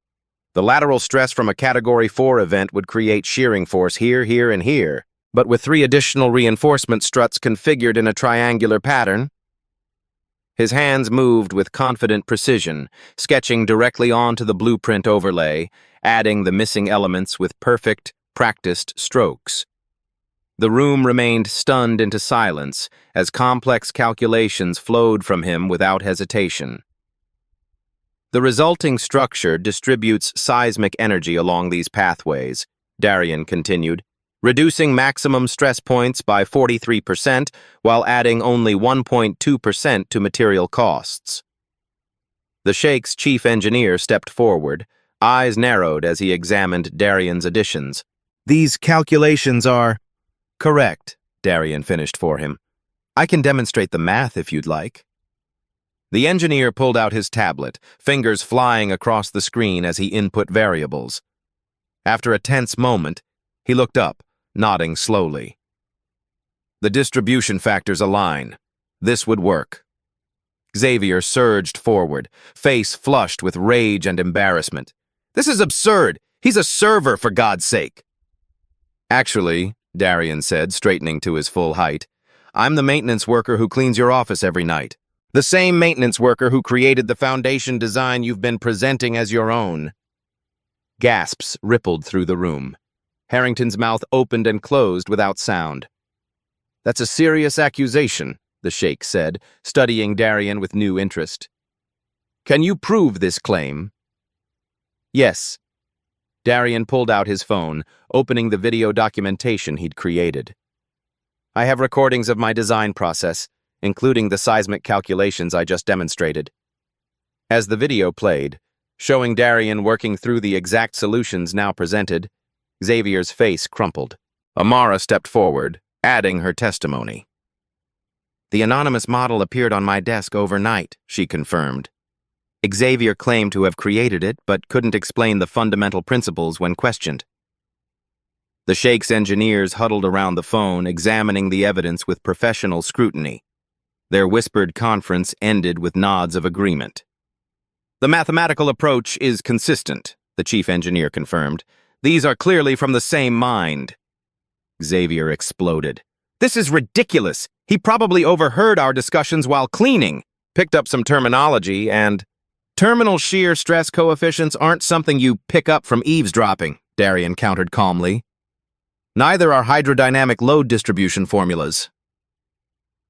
S1: The lateral stress from a Category 4 event would create shearing force here, here, and here, but with 3 additional reinforcement struts configured in a triangular pattern. His hands moved with confident precision, sketching directly onto the blueprint overlay, adding the missing elements with perfect, practiced strokes. The room remained stunned into silence as complex calculations flowed from him without hesitation. "The resulting structure distributes seismic energy along these pathways," Darian continued, "reducing maximum stress points by 43% while adding only 1.2% to material costs." The Sheikh's chief engineer stepped forward, eyes narrowed as he examined Darian's additions. "These calculations are..." "Correct," Darian finished for him. "I can demonstrate the math if you'd like." The engineer pulled out his tablet, fingers flying across the screen as he input variables. After a tense moment, he looked up, nodding slowly. "The distribution factors align. This would work." Xavier surged forward, face flushed with rage and embarrassment. "This is absurd! He's a server, for God's sake!" "Actually," Darian said, straightening to his full height, "I'm the maintenance worker who cleans your office every night. The same maintenance worker who created the foundation design you've been presenting as your own." Gasps rippled through the room. Harrington's mouth opened and closed without sound. "That's a serious accusation," the sheikh said, studying Darian with new interest. "Can you prove this claim?" "Yes." Darian pulled out his phone, opening the video documentation he'd created. "I have recordings of my design process, including the seismic calculations I just demonstrated." As the video played, showing Darian working through the exact solutions now presented, Xavier's face crumpled. Amara stepped forward, adding her testimony. "The anonymous model appeared on my desk overnight," she confirmed. "Xavier claimed to have created it, but couldn't explain the fundamental principles when questioned." The Sheikh's engineers huddled around the phone, examining the evidence with professional scrutiny. Their whispered conference ended with nods of agreement. "The mathematical approach is consistent," the chief engineer confirmed. "These are clearly from the same mind." Xavier exploded. "This is ridiculous! He probably overheard our discussions while cleaning, picked up some terminology, and..." "Terminal shear stress coefficients aren't something you pick up from eavesdropping," Darian countered calmly. "Neither are hydrodynamic load distribution formulas."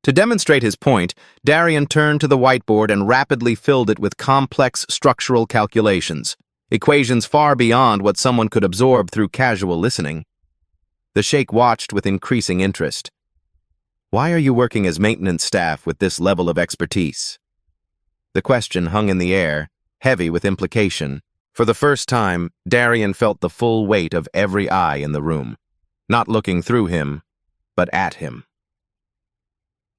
S1: To demonstrate his point, Darian turned to the whiteboard and rapidly filled it with complex structural calculations, equations far beyond what someone could absorb through casual listening. The sheikh watched with increasing interest. "Why are you working as maintenance staff with this level of expertise?" The question hung in the air, heavy with implication. For the first time, Darian felt the full weight of every eye in the room, not looking through him, but at him.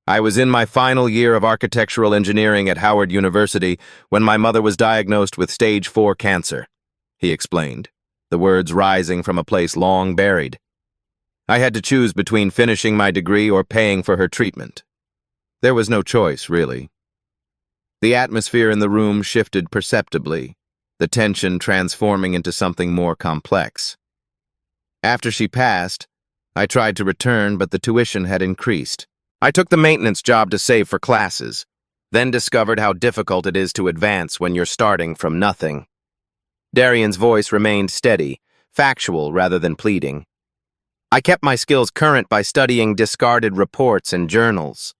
S1: "I was in my final year of architectural engineering at Howard University when my mother was diagnosed with stage 4 cancer," he explained, the words rising from a place long buried. "I had to choose between finishing my degree or paying for her treatment. There was no choice, really." The atmosphere in the room shifted perceptibly, the tension transforming into something more complex. "After she passed, I tried to return, but the tuition had increased. I took the maintenance job to save for classes, then discovered how difficult it is to advance when you're starting from nothing." Darian's voice remained steady, factual rather than pleading. "I kept my skills current by studying discarded reports and journals.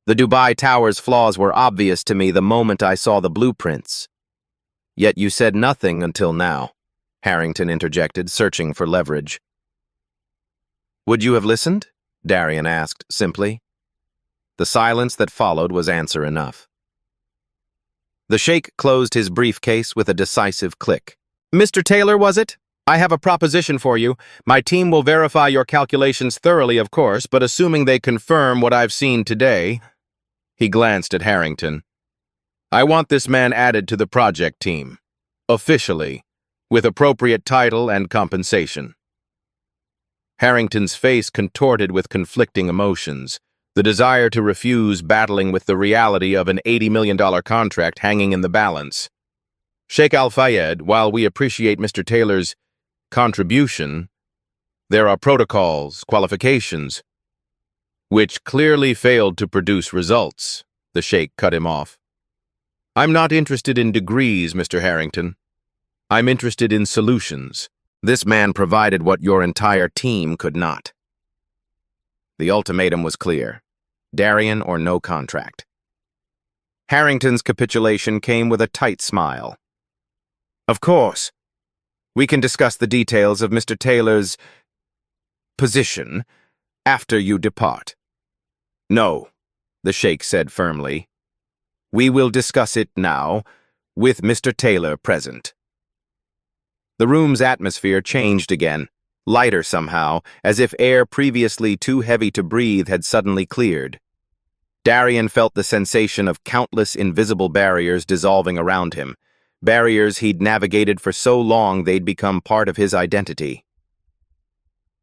S1: The Dubai Tower's flaws were obvious to me the moment I saw the blueprints." "Yet you said nothing until now," Harrington interjected, searching for leverage. "Would you have listened?" Darian asked, simply. The silence that followed was answer enough. The sheikh closed his briefcase with a decisive click. "Mr. Taylor, was it? I have a proposition for you. My team will verify your calculations thoroughly, of course, but assuming they confirm what I've seen today..." He glanced at Harrington. "I want this man added to the project team. Officially, with appropriate title and compensation." Harrington's face contorted with conflicting emotions, the desire to refuse battling with the reality of an $80 million contract hanging in the balance. "Sheikh Al-Fayed, while we appreciate Mr. Taylor's contribution, there are protocols, qualifications, which clearly failed to produce results," the sheikh cut him off. "I'm not interested in degrees, Mr. Harrington. I'm interested in solutions. This man provided what your entire team could not." The ultimatum was clear: Darian or no contract. Harrington's capitulation came with a tight smile. "Of course, we can discuss the details of Mr. Taylor's position after you depart." "No," the sheikh said firmly. "We will discuss it now, with Mr. Taylor present." The room's atmosphere changed again, lighter somehow, as if air previously too heavy to breathe had suddenly cleared. Darian felt the sensation of countless invisible barriers dissolving around him, barriers he'd navigated for so long they'd become part of his identity.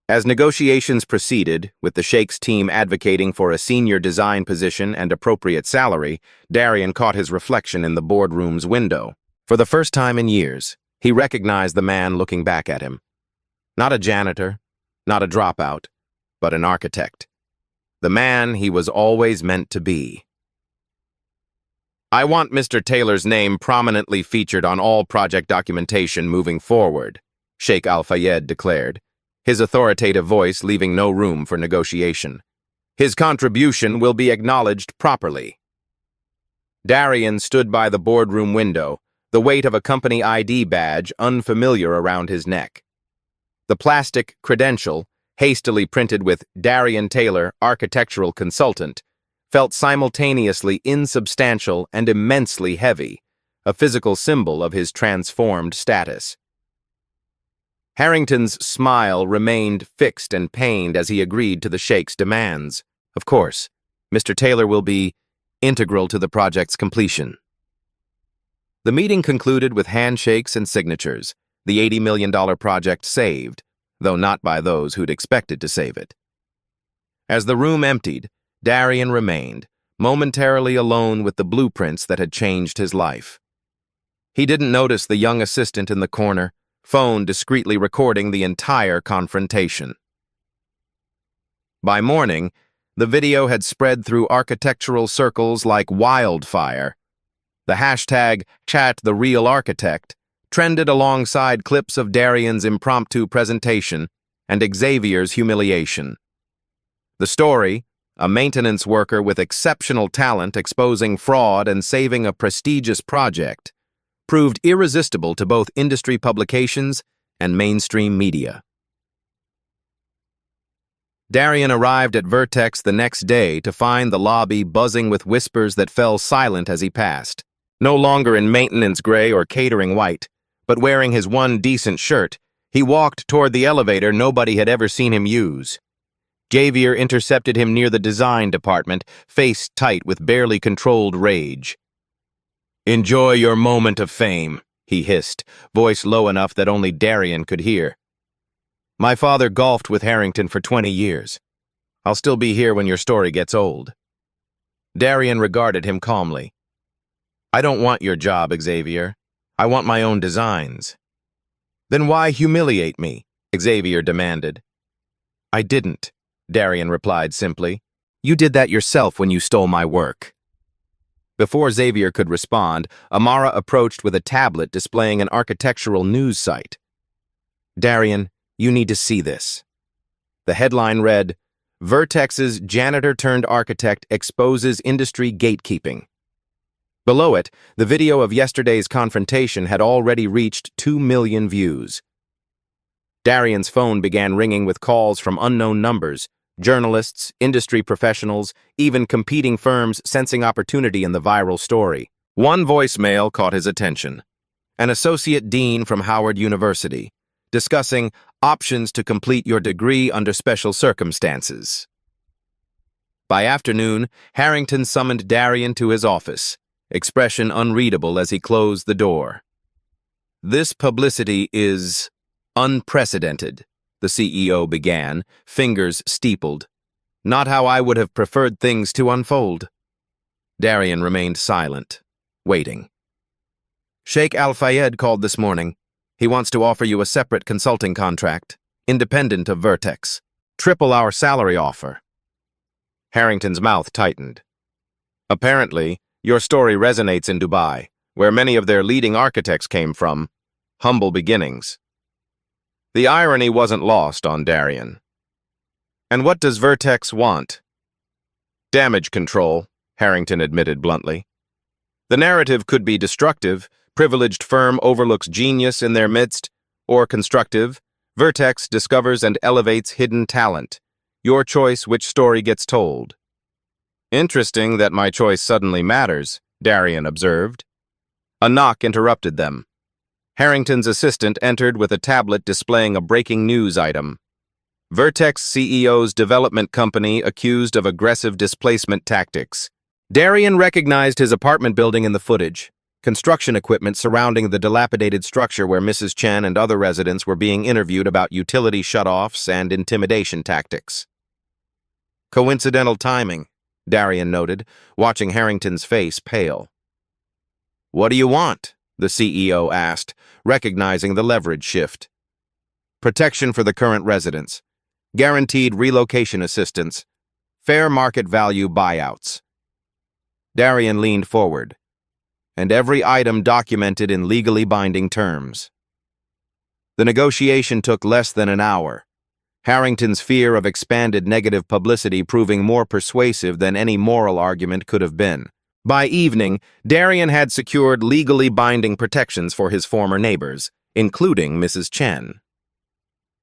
S1: As negotiations proceeded, with the sheikh's team advocating for a senior design position and appropriate salary, Darian caught his reflection in the boardroom's window. For the first time in years, he recognized the man looking back at him. Not a janitor, not a dropout, but an architect. The man he was always meant to be. "I want Mr. Taylor's name prominently featured on all project documentation moving forward," Sheikh Al-Fayed declared, his authoritative voice leaving no room for negotiation. "His contribution will be acknowledged properly." Darian stood by the boardroom window, the weight of a company ID badge unfamiliar around his neck. The plastic credential, hastily printed with "Darian Taylor, Architectural Consultant," felt simultaneously insubstantial and immensely heavy, a physical symbol of his transformed status. Harrington's smile remained fixed and pained as he agreed to the sheikh's demands. Of course, Mr. Taylor will be integral to the project's completion. The meeting concluded with handshakes and signatures, the $80 million project saved, though not by those who'd expected to save it. As the room emptied, Darian remained, momentarily alone with the blueprints that had changed his life. He didn't notice the young assistant in the corner, phone discreetly recording the entire confrontation. By morning, the video had spread through architectural circles like wildfire. The hashtag #ChatTheRealArchitect trended alongside clips of Darian's impromptu presentation and Xavier's humiliation. The story, a maintenance worker with exceptional talent exposing fraud and saving a prestigious project, proved irresistible to both industry publications and mainstream media. Darian arrived at Vertex the next day to find the lobby buzzing with whispers that fell silent as he passed. No longer in maintenance gray or catering white, but wearing his one decent shirt, he walked toward the elevator nobody had ever seen him use. Xavier intercepted him near the design department, face tight with barely controlled rage. "Enjoy your moment of fame," he hissed, voice low enough that only Darian could hear. "My father golfed with Harrington for 20 years. I'll still be here when your story gets old." Darian regarded him calmly. "I don't want your job, Xavier. I want my own designs." "Then why humiliate me?" Xavier demanded. "I didn't," Darian replied simply. "You did that yourself when you stole my work." Before Xavier could respond, Amara approached with a tablet displaying an architectural news site. "Darian, you need to see this." The headline read, "Vertex's janitor-turned-architect exposes industry gatekeeping." Below it, the video of yesterday's confrontation had already reached 2 million views. Darian's phone began ringing with calls from unknown numbers, Journalists, industry professionals, even competing firms sensing opportunity in the viral story. One voicemail caught his attention. An associate dean from Howard University, discussing options to complete your degree under special circumstances. By afternoon, Harrington summoned Darian to his office, expression unreadable as he closed the door. "This publicity is unprecedented," the CEO began, fingers steepled. "Not how I would have preferred things to unfold." Darian remained silent, waiting. "Sheikh Al-Fayed called this morning. He wants to offer you a separate consulting contract, independent of Vertex. Triple our salary offer." Harrington's mouth tightened. "Apparently, your story resonates in Dubai, where many of their leading architects came from. Humble beginnings." The irony wasn't lost on Darian. "And what does Vertex want?" "Damage control," Harrington admitted bluntly. "The narrative could be destructive, privileged firm overlooks genius in their midst, or constructive, Vertex discovers and elevates hidden talent. Your choice which story gets told." "Interesting that my choice suddenly matters," Darian observed. A knock interrupted them. Harrington's assistant entered with a tablet displaying a breaking news item. Vertex CEO's development company accused of aggressive displacement tactics. Darian recognized his apartment building in the footage, construction equipment surrounding the dilapidated structure where Mrs. Chen and other residents were being interviewed about utility shutoffs and intimidation tactics. "Coincidental timing," Darian noted, watching Harrington's face pale. "What do you want?" the CEO asked, recognizing the leverage shift. "Protection for the current residents, guaranteed relocation assistance, fair market value buyouts." Darian leaned forward, "And every item documented in legally binding terms." The negotiation took less than an hour, Harrington's fear of expanded negative publicity proving more persuasive than any moral argument could have been. By evening, Darian had secured legally binding protections for his former neighbors, including Mrs. Chen.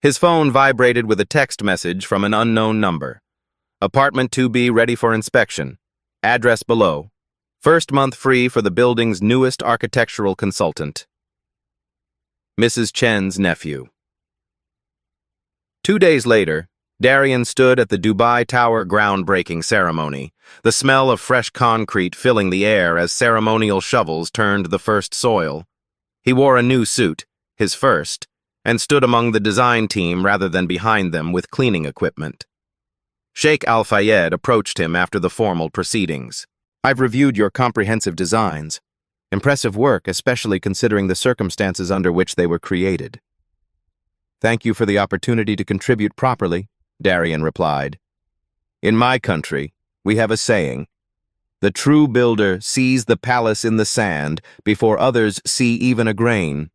S1: His phone vibrated with a text message from an unknown number. "Apartment 2B ready for inspection. Address below. First month free for the building's newest architectural consultant. Mrs. Chen's nephew." 2 days later, Darian stood at the Dubai Tower groundbreaking ceremony, the smell of fresh concrete filling the air as ceremonial shovels turned the first soil. He wore a new suit, his first, and stood among the design team rather than behind them with cleaning equipment. Sheikh Al-Fayed approached him after the formal proceedings. "I've reviewed your comprehensive designs. Impressive work, especially considering the circumstances under which they were created." "Thank you for the opportunity to contribute properly," Darian replied. "In my country, we have a saying, 'The true builder sees the palace in the sand before others see even a grain.'"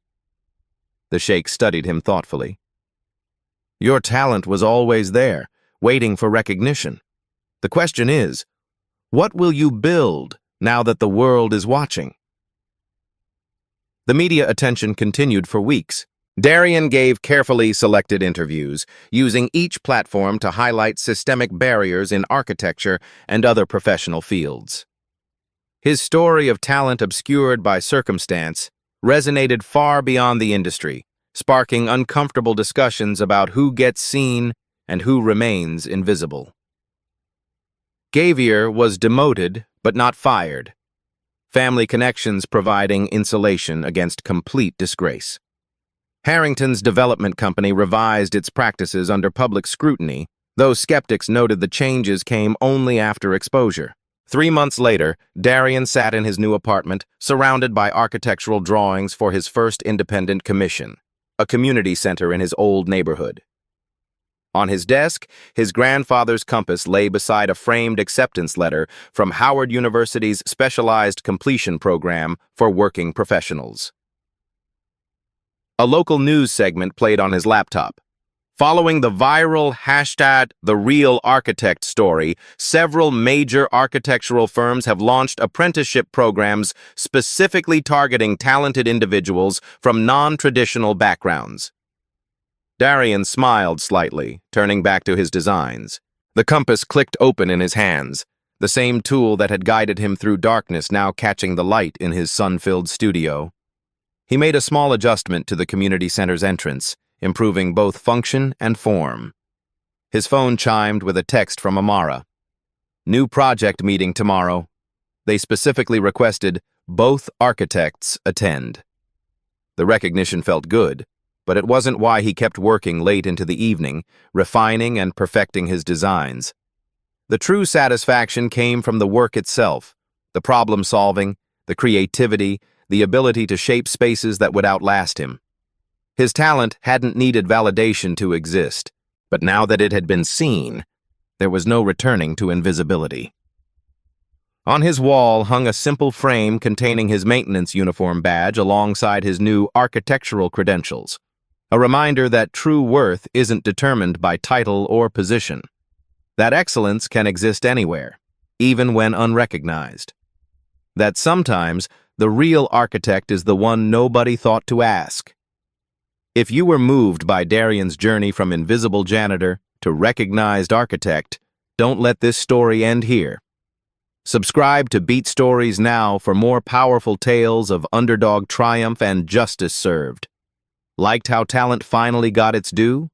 S1: The sheikh studied him thoughtfully. "Your talent was always there, waiting for recognition. The question is, what will you build now that the world is watching?" The media attention continued for weeks. Darian gave carefully selected interviews, using each platform to highlight systemic barriers in architecture and other professional fields. His story of talent obscured by circumstance resonated far beyond the industry, sparking uncomfortable discussions about who gets seen and who remains invisible. Gavier was demoted but not fired, family connections providing insulation against complete disgrace. Harrington's development company revised its practices under public scrutiny, though skeptics noted the changes came only after exposure. 3 months later, Darian sat in his new apartment, surrounded by architectural drawings for his first independent commission, a community center in his old neighborhood. On his desk, his grandfather's compass lay beside a framed acceptance letter from Howard University's specialized completion program for working professionals. A local news segment played on his laptop. Following the viral #TheRealArchitect story, several major architectural firms have launched apprenticeship programs specifically targeting talented individuals from non-traditional backgrounds. Darian smiled slightly, turning back to his designs. The compass clicked open in his hands, the same tool that had guided him through darkness now catching the light in his sun-filled studio. He made a small adjustment to the community center's entrance, improving both function and form. His phone chimed with a text from Amara. New project meeting tomorrow. They specifically requested both architects attend. The recognition felt good, but it wasn't why he kept working late into the evening, refining and perfecting his designs. The true satisfaction came from the work itself, the problem-solving, the creativity, the ability to shape spaces that would outlast him. His talent hadn't needed validation to exist, but now that it had been seen, there was no returning to invisibility. On his wall hung a simple frame containing his maintenance uniform badge alongside his new architectural credentials, a reminder that true worth isn't determined by title or position, that excellence can exist anywhere, even when unrecognized, that sometimes the real architect is the one nobody thought to ask. If you were moved by Darian's journey from invisible janitor to recognized architect, don't let this story end here. Subscribe to Beat Stories now for more powerful tales of underdog triumph and justice served. Liked how talent finally got its due?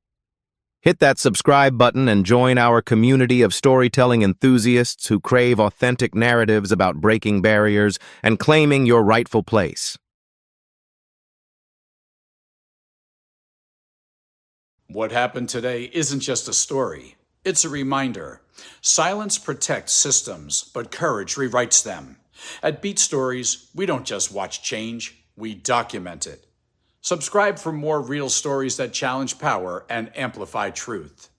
S1: Hit that subscribe button and join our community of storytelling enthusiasts who crave authentic narratives about breaking barriers and claiming your rightful place.
S2: What happened today isn't just a story. It's a reminder. Silence protects systems, but courage rewrites them. At Beat Stories, we don't just watch change, we document it. Subscribe for more real stories that challenge power and amplify truth.